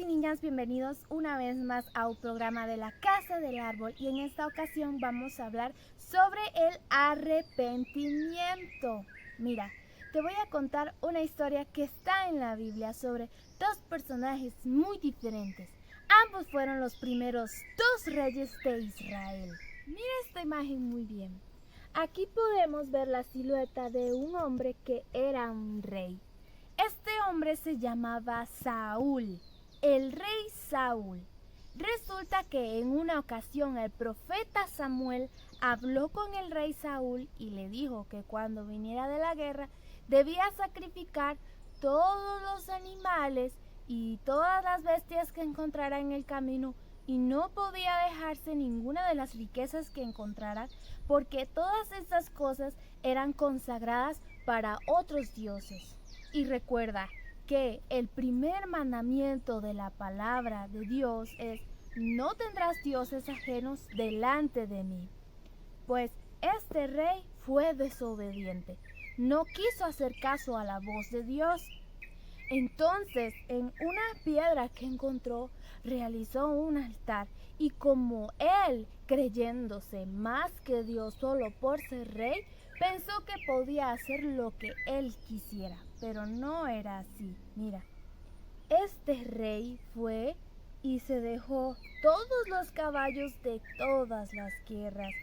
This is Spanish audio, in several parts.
y niñas, bienvenidos una vez más a un programa de la Casa del Árbol y en esta ocasión vamos a hablar sobre el arrepentimiento. Mira, te voy a contar una historia que está en la Biblia sobre dos personajes muy diferentes. Ambos fueron los primeros dos reyes de Israel. Mira esta imagen muy bien. Aquí podemos ver la silueta de un hombre que era un rey. Este hombre se llamaba Saúl, el rey Saúl. Resulta que en una ocasión el profeta Samuel habló con el rey Saúl y le dijo que cuando viniera de la guerra debía sacrificar todos los animales y todas las bestias que encontrara en el camino y no podía dejarse ninguna de las riquezas que encontrara porque todas estas cosas eran consagradas para otros dioses. Y recuerda que el primer mandamiento de la palabra de Dios es: no tendrás dioses ajenos delante de mí. Pues este rey fue desobediente, no quiso hacer caso a la voz de Dios. Entonces, en una piedra que encontró, realizó un altar y como él, creyéndose más que Dios solo por ser rey, pensó que podía hacer lo que él quisiera, pero no era así. Mira, este rey fue y se dejó todos los caballos de todas las guerras.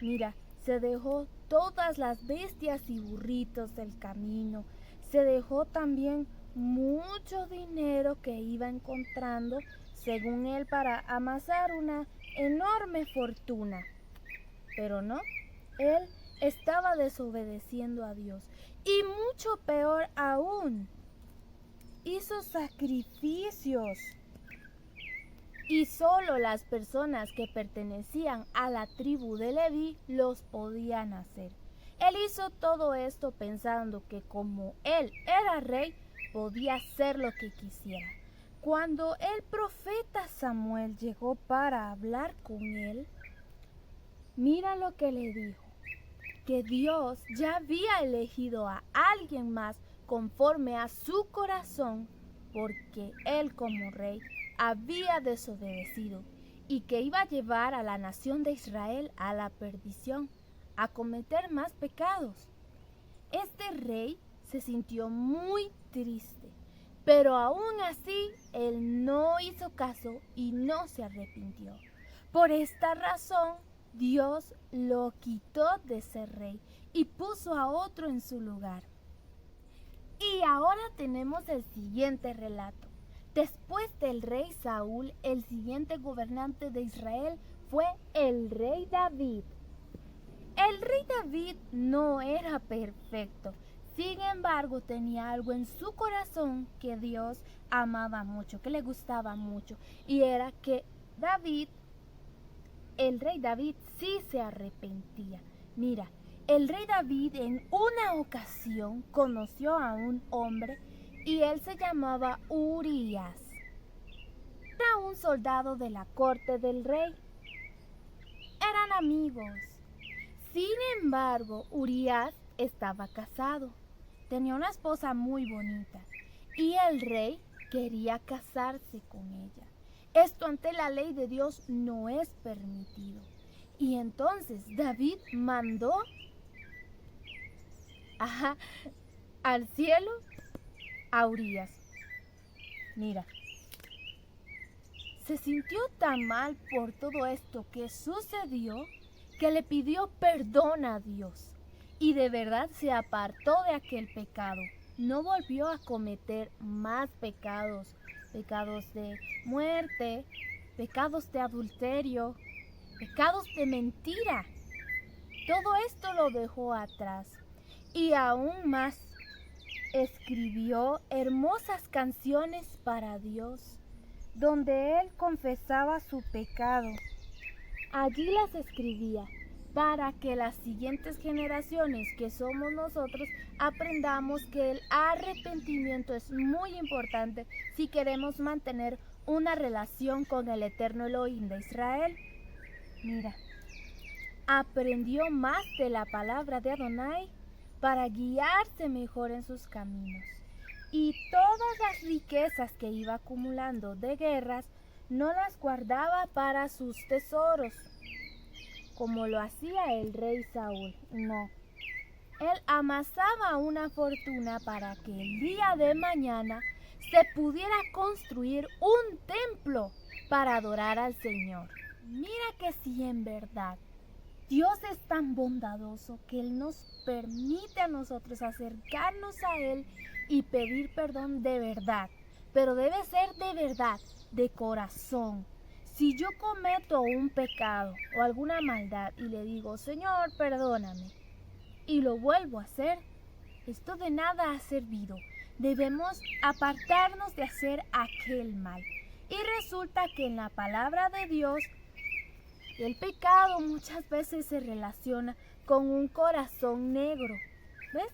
Mira, se dejó todas las bestias y burritos del camino. Se dejó también mucho dinero que iba encontrando, según él, para amasar una enorme fortuna. Pero no, él estaba desobedeciendo a Dios. Y mucho peor aún, hizo sacrificios. Y solo las personas que pertenecían a la tribu de Leví los podían hacer. Él hizo todo esto pensando que como él era rey, podía hacer lo que quisiera. Cuando el profeta Samuel llegó para hablar con él, mira lo que le dijo: que Dios ya había elegido a alguien más conforme a su corazón, porque él como rey había desobedecido y que iba a llevar a la nación de Israel a la perdición, a cometer más pecados. Este rey se sintió muy triste, pero aún así él no hizo caso y no se arrepintió. Por esta razón, Dios lo quitó de ser rey y puso a otro en su lugar. Y ahora tenemos el siguiente relato. Después del rey Saúl, el siguiente gobernante de Israel fue el rey David. El rey David no era perfecto, sin embargo tenía algo en su corazón que Dios amaba mucho, que le gustaba mucho, y era que el rey David sí se arrepentía. Mira, el rey David en una ocasión conoció a un hombre y él se llamaba Urías. Era un soldado de la corte del rey. Eran amigos. Sin embargo, Urías estaba casado. Tenía una esposa muy bonita y el rey quería casarse con ella. Esto ante la ley de Dios no es permitido. Y entonces David mandó al cielo a Urías. Mira, se sintió tan mal por todo esto que sucedió que le pidió perdón a Dios y de verdad se apartó de aquel pecado. No volvió a cometer más pecados, pecados de muerte, pecados de adulterio, pecados de mentira. Todo esto lo dejó atrás y aún más escribió hermosas canciones para Dios, donde él confesaba su pecado. Allí las escribía para que las siguientes generaciones, que somos nosotros, aprendamos que el arrepentimiento es muy importante si queremos mantener una relación con el eterno Elohim de Israel. Mira, aprendió más de la palabra de Adonai para guiarse mejor en sus caminos. y todas las riquezas que iba acumulando de guerras no las guardaba para sus tesoros, como lo hacía el rey Saúl. No, él amasaba una fortuna para que el día de mañana se pudiera construir un templo para adorar al Señor. Mira que si en verdad Dios es tan bondadoso que Él nos permite a nosotros acercarnos a Él y pedir perdón de verdad, pero debe ser de verdad, de corazón. Si yo cometo un pecado o alguna maldad y le digo, Señor, perdóname, y lo vuelvo a hacer, esto de nada ha servido. Debemos apartarnos de hacer aquel mal. Y resulta que en la palabra de Dios, el pecado muchas veces se relaciona con un corazón negro. ¿Ves?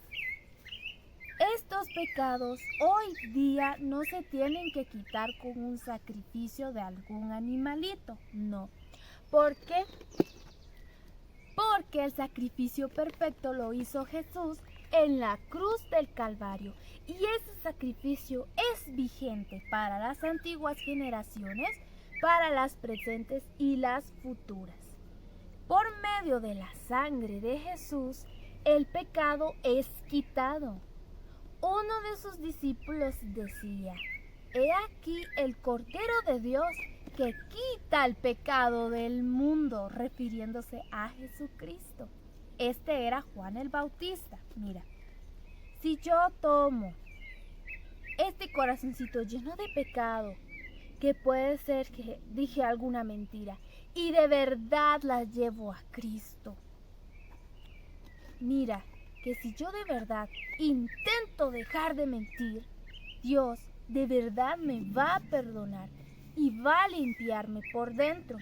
Estos pecados hoy día no se tienen que quitar con un sacrificio de algún animalito. No. ¿Por qué? Porque el sacrificio perfecto lo hizo Jesús en la cruz del Calvario. Y ese sacrificio es vigente para las antiguas generaciones, para las presentes y las futuras. Por medio de la sangre de Jesús, el pecado es quitado. Uno de sus discípulos decía, he aquí el Cordero de Dios que quita el pecado del mundo, refiriéndose a Jesucristo. Este era Juan el Bautista. Mira, si yo tomo este corazoncito lleno de pecado, que puede ser que dije alguna mentira, y de verdad la llevo a Cristo, mira, que si yo de verdad intento dejar de mentir, Dios de verdad me va a perdonar y va a limpiarme por dentro.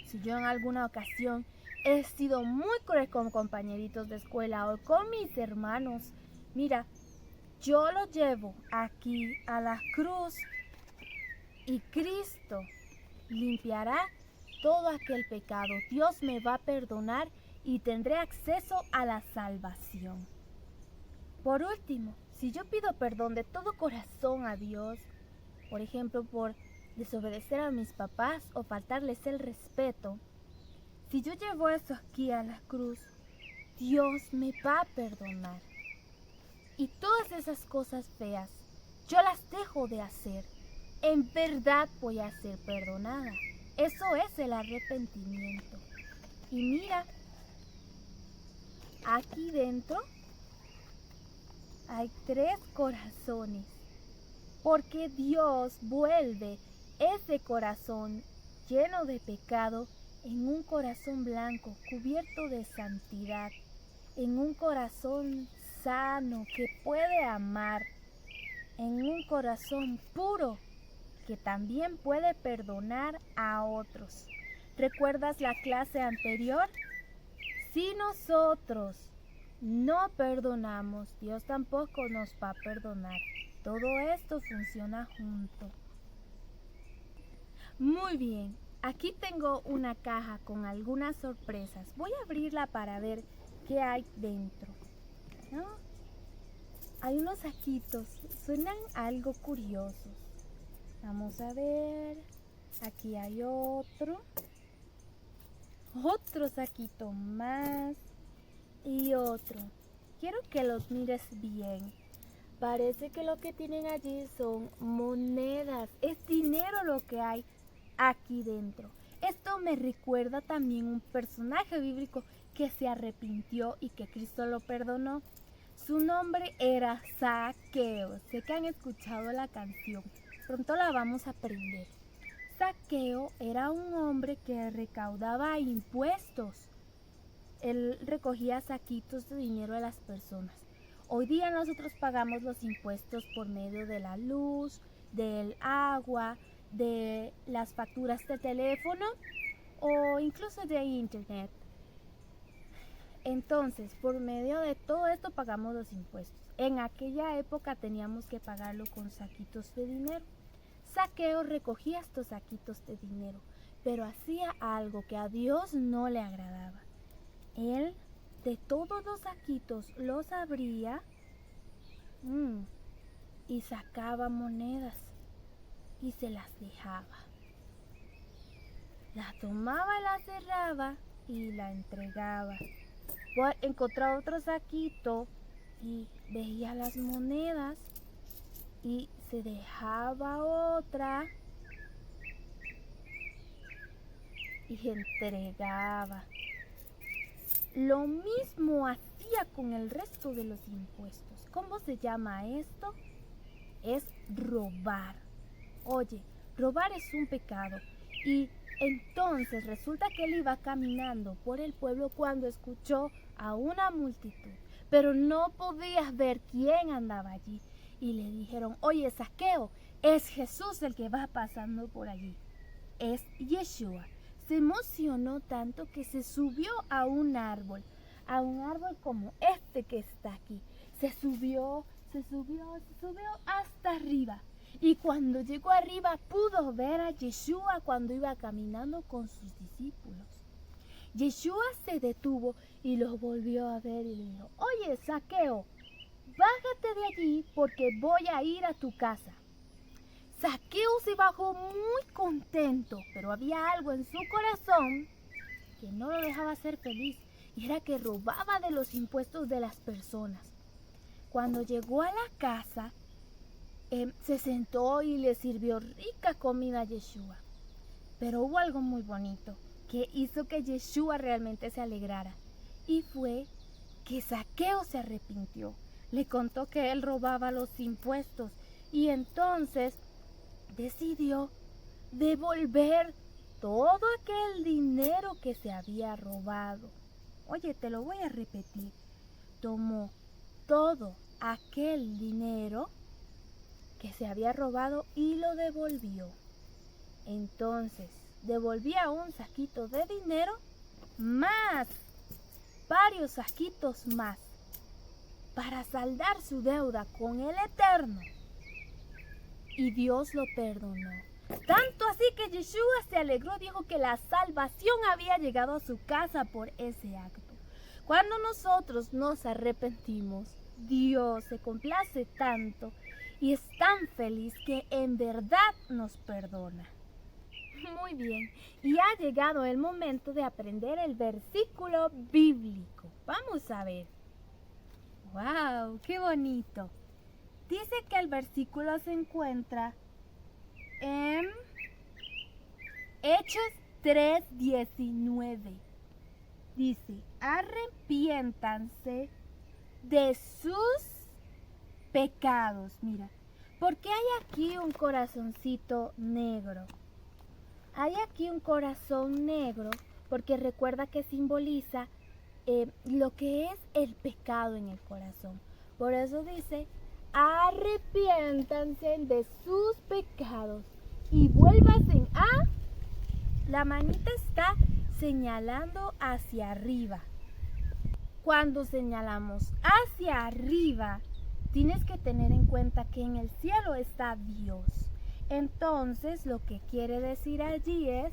Si yo en alguna ocasión he sido muy cruel con compañeritos de escuela o con mis hermanos, mira, yo lo llevo aquí a la cruz y Cristo limpiará todo aquel pecado. Dios me va a perdonar y tendré acceso a la salvación. Por último, si yo pido perdón de todo corazón a Dios, por ejemplo, por desobedecer a mis papás o faltarles el respeto, si yo llevo eso aquí a la cruz, Dios me va a perdonar. Y todas esas cosas feas, yo las dejo de hacer. En verdad voy a ser perdonada. Eso es el arrepentimiento. Y mira, aquí dentro hay 3 corazones, porque Dios vuelve ese corazón lleno de pecado en un corazón blanco, cubierto de santidad, en un corazón sano que puede amar, en un corazón puro que también puede perdonar a otros. ¿Recuerdas la clase anterior? Si nosotros no perdonamos, Dios tampoco nos va a perdonar. Todo esto funciona junto. Muy bien, aquí tengo una caja con algunas sorpresas. Voy a abrirla para ver qué hay dentro, ¿no? Hay unos saquitos, suenan algo curiosos. Vamos a ver, aquí hay otro saquito más y otro. Quiero que los mires bien. Parece que lo que tienen allí son monedas, es dinero lo que hay aquí dentro. Esto me recuerda también un personaje bíblico que se arrepintió y que Cristo lo perdonó. Su nombre era Zaqueo. Sé que han escuchado la canción, pronto la vamos a aprender. Zaqueo era un hombre que recaudaba impuestos. Él recogía saquitos de dinero de las personas. Hoy día nosotros pagamos los impuestos por medio de la luz, del agua, de las facturas de teléfono o incluso de internet. Entonces, por medio de todo esto pagamos los impuestos. En aquella época teníamos que pagarlo con saquitos de dinero. Zaqueo recogía estos saquitos de dinero, pero hacía algo que a Dios no le agradaba. Él de todos los saquitos los abría y sacaba monedas y se las dejaba. La tomaba, la cerraba y la entregaba. Encontraba otro saquito y veía las monedas y se dejaba otra y entregaba. Lo mismo hacía con el resto de los impuestos. ¿Cómo se llama esto? Es robar. Oye, robar es un pecado. Y entonces resulta que él iba caminando por el pueblo cuando escuchó a una multitud, pero no podía ver quién andaba allí. Y le dijeron: oye, Zaqueo, es Jesús el que va pasando por allí. Es Yeshua. Se emocionó tanto que se subió a un árbol como este que está aquí. Se subió hasta arriba. Y cuando llegó arriba pudo ver a Yeshua cuando iba caminando con sus discípulos. Yeshua se detuvo y los volvió a ver y le dijo: oye, Zaqueo, bájate de allí porque voy a ir a tu casa. Zaqueo se bajó muy contento, pero había algo en su corazón que no lo dejaba ser feliz, y era que robaba de los impuestos de las personas. Cuando llegó a la casa, se sentó y le sirvió rica comida a Yeshua. Pero hubo algo muy bonito que hizo que Yeshua realmente se alegrara, y fue que Zaqueo se arrepintió. Le contó que él robaba los impuestos y entonces decidió devolver todo aquel dinero que se había robado. Oye, te lo voy a repetir. Tomó todo aquel dinero que se había robado y lo devolvió. Entonces devolvía un saquito de dinero más varios saquitos más para saldar su deuda con el Eterno. Y Dios lo perdonó. Tanto así que Yeshua se alegró, dijo que la salvación había llegado a su casa por ese acto. Cuando nosotros nos arrepentimos, Dios se complace tanto y es tan feliz que en verdad nos perdona. Muy bien, y ha llegado el momento de aprender el versículo bíblico. Vamos a ver. ¡Wow! ¡Qué bonito! Dice que el versículo se encuentra en Hechos 3:19. Dice: arrepiéntanse de sus pecados. Mira, porque hay aquí un corazoncito negro. Hay aquí un corazón negro porque recuerda que simboliza lo que es el pecado en el corazón. Por eso dice: arrepiéntanse de sus pecados y vuélvanse a... La manita está señalando hacia arriba. Cuando señalamos hacia arriba, tienes que tener en cuenta que en el cielo está Dios. Entonces, lo que quiere decir allí es: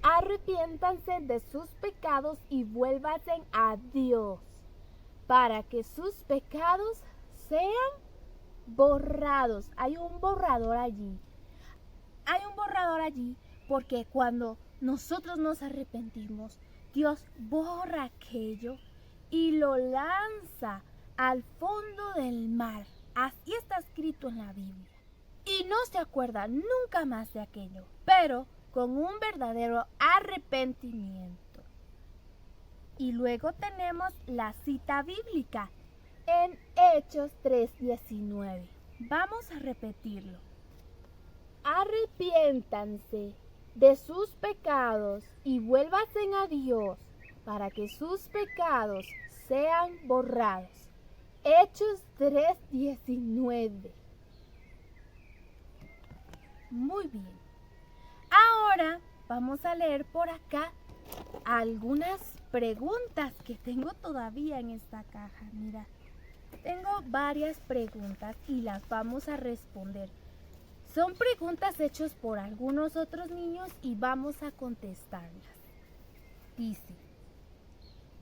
arrepiéntanse de sus pecados y vuélvanse a Dios, para que sus pecados sean borrados. Hay un borrador allí. Hay un borrador allí porque cuando nosotros nos arrepentimos, Dios borra aquello y lo lanza al fondo del mar. Así está escrito en la Biblia. Y no se acuerda nunca más de aquello, pero con un verdadero arrepentimiento. Y luego tenemos la cita bíblica en Hechos 3:19. Vamos a repetirlo. Arrepiéntanse de sus pecados y vuélvanse a Dios para que sus pecados sean borrados. Hechos 3:19. Muy bien. Ahora vamos a leer por acá algunas preguntas que tengo todavía en esta caja. Mira, tengo varias preguntas y las vamos a responder. Son preguntas hechas por algunos otros niños y vamos a contestarlas. Dice: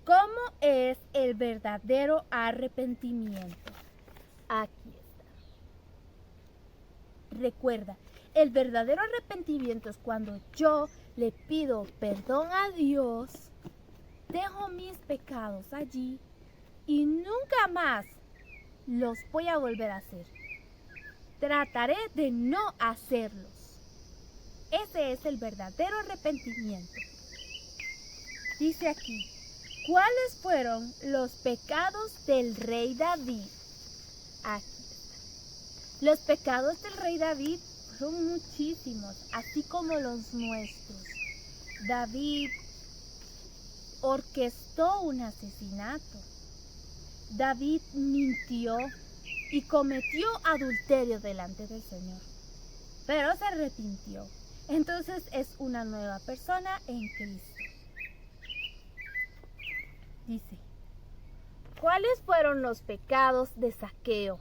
¿cómo es el verdadero arrepentimiento? Aquí está. Recuerda, el verdadero arrepentimiento es cuando yo le pido perdón a Dios, dejo mis pecados allí y nunca más los voy a volver a hacer. Trataré de no hacerlos. Ese es el verdadero arrepentimiento. Dice aquí, ¿cuáles fueron los pecados del rey David? Aquí está. Los pecados del rey David fueron muchísimos, así como los nuestros. David orquestó un asesinato. David mintió y cometió adulterio delante del Señor, pero se arrepintió. Entonces es una nueva persona en Cristo. Dice, ¿cuáles fueron los pecados de Zaqueo?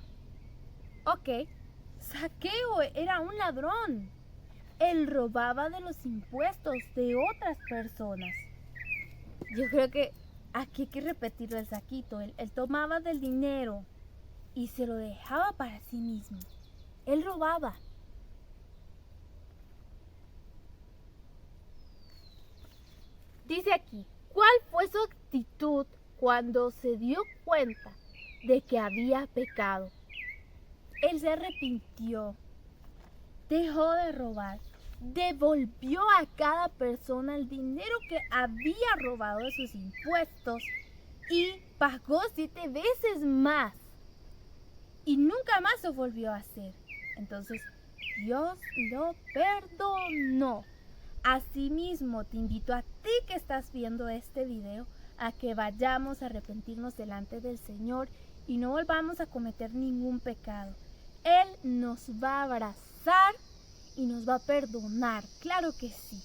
Ok, Zaqueo era un ladrón. Él robaba de los impuestos de otras personas. Yo creo que aquí hay que repetirlo el saquito. Él tomaba del dinero y se lo dejaba para sí mismo. Él robaba. Dice aquí, ¿cuál fue su actitud cuando se dio cuenta de que había pecado? Él se arrepintió, dejó de robar, devolvió a cada persona el dinero que había robado de sus impuestos y pagó 7 veces más. Y nunca más lo volvió a hacer. Entonces, Dios lo perdonó. Asimismo, te invito a ti que estás viendo este video a que vayamos a arrepentirnos delante del Señor y no volvamos a cometer ningún pecado. Él nos va a abrazar y nos va a perdonar, claro que sí.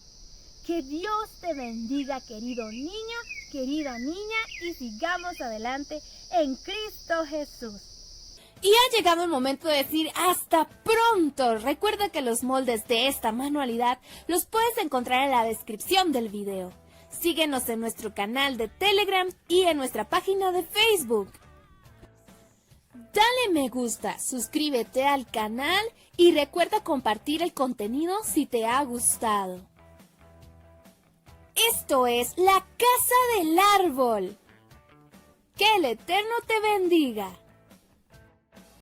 Que Dios te bendiga, querido niño, querida niña, y sigamos adelante en Cristo Jesús. Y ha llegado el momento de decir hasta pronto. Recuerda que los moldes de esta manualidad los puedes encontrar en la descripción del video. Síguenos en nuestro canal de Telegram y en nuestra página de Facebook. Dale me gusta, suscríbete al canal y recuerda compartir el contenido si te ha gustado. Esto es La Casa del Árbol. Que el Eterno te bendiga.